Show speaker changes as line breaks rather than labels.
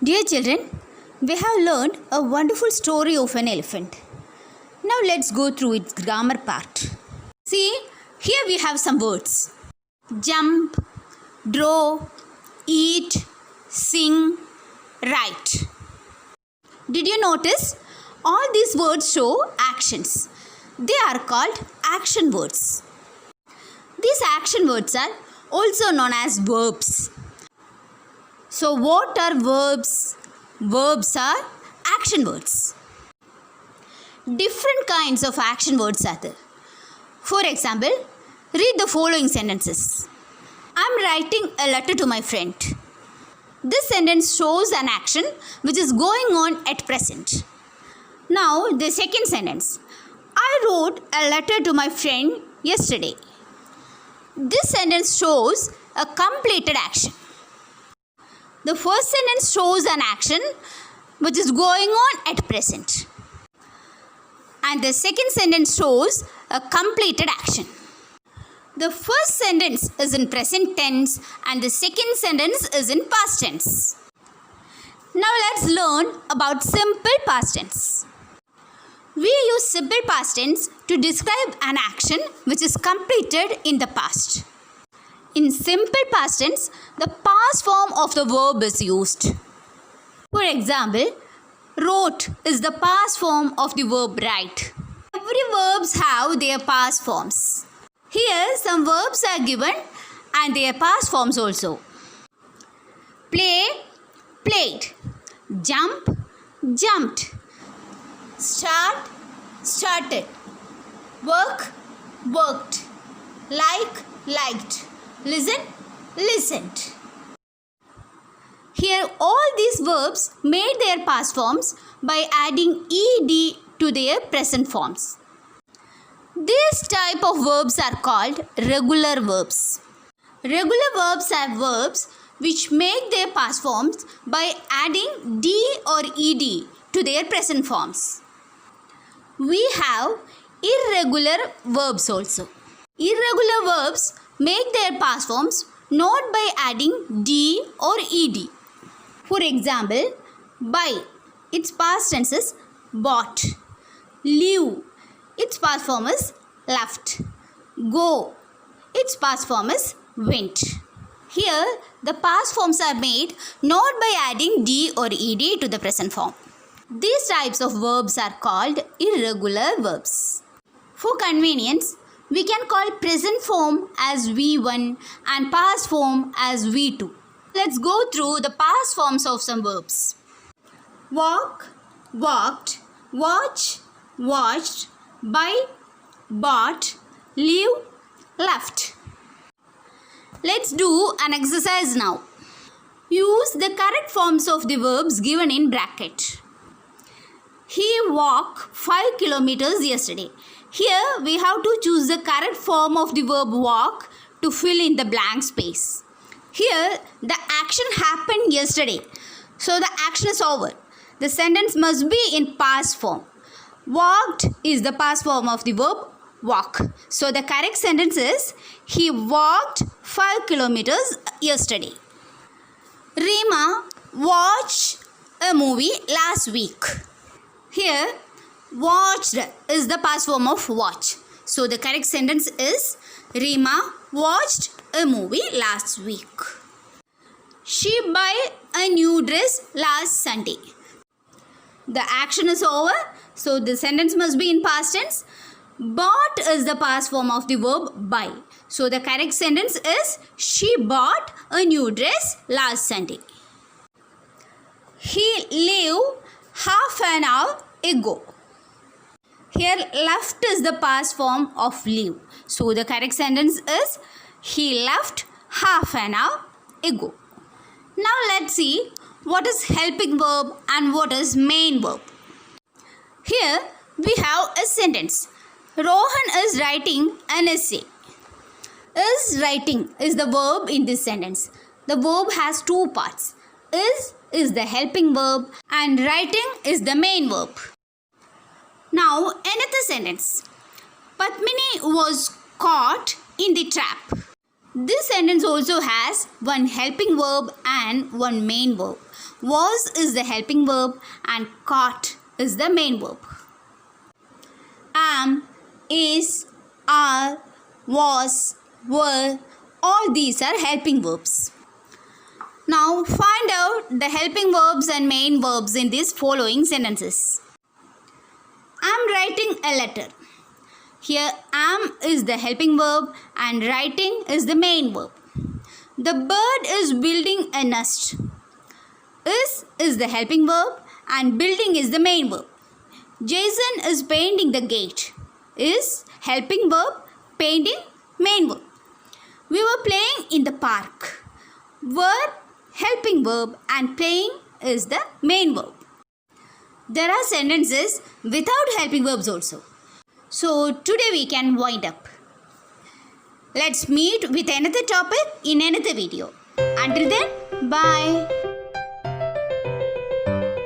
Dear children, we have learned a wonderful story of an elephant. Now let's go through its grammar part. See, here we have some words. Jump, draw, eat, sing, write. Did you notice? All these words show actions. They are called action words. These action words are also known as verbs. So what are verbs? Verbs are action words. Different kinds of action words are there. For example, read the following sentences. I'm writing a letter to my friend. This sentence shows an action which is going on at present. Now the second sentence. I wrote a letter to my friend yesterday. This sentence shows a completed action. The first sentence shows an action which is going on at present. And the second sentence shows a completed action. The first sentence is in present tense and the second sentence is in past tense. Now let's learn about simple past tense. We use simple past tense to describe an action which is completed in the past. In simple past tense, the past form of the verb is used. For example, wrote is the past form of the verb write. Every verbs have their past forms. Here some verbs are given and their past forms also. Play, played. Jump, jumped. Start, started. Work, worked. Like, liked. Listen, listened. Here all these verbs made their past forms by adding ed to their present forms. These type of verbs are called regular verbs. Regular verbs are verbs which make their past forms by adding d or ed to their present forms. We have irregular verbs also. Irregular verbs make their past forms not by adding d or ed. For example, buy, its past tense is bought. Leave, its past form is left. Go, its past form is went. Here, the past forms are made not by adding d or ed to the present form. These types of verbs are called irregular verbs. For convenience, we can call present form as V1 and past form as V2. Let's go through the past forms of some verbs. Walk, walked, watch, watched, buy, bought, leave, left. Let's do an exercise now. Use the correct forms of the verbs given in bracket. He walked 5 kilometers yesterday. Here we have to choose the correct form of the verb walk to fill in the blank space. Here the action happened yesterday, so the action is over. The sentence must be in past form. Walked is the past form of the verb walk. So the correct sentence is he walked 5 kilometers yesterday. Rima watched a movie last week. Here watched is the past form of watch. So the correct sentence is Rima watched a movie last week. She bought a new dress last Sunday. The action is over, so the sentence must be in past tense. Bought is the past form of the verb buy. So the correct sentence is she bought a new dress last Sunday. He left half an hour ago. Here left is the past form of leave. So the correct sentence is he left half an hour ago. Now let's see what is helping verb and what is main verb. Here we have a sentence. Rohan is writing an essay. Is writing is the verb in this sentence. The verb has two parts. Is the helping verb and writing is the main verb. Now another sentence. Padmini was caught in the trap. This sentence also has one helping verb and one main verb. Was is the helping verb and caught is the main verb. Am, is, are, was, were, all these are helping verbs. Now find out the helping verbs and main verbs in these following sentences. I am writing a letter. Here am is the helping verb and writing is the main verb. The bird is building a nest. Is the helping verb and building is the main verb. Jason is painting the gate. Is helping verb, painting main verb. We were playing in the park. Were helping verb and playing is the main verb. There are sentences without helping verbs also. So today we can wind up. Let's meet with another topic in another video. Until then, bye.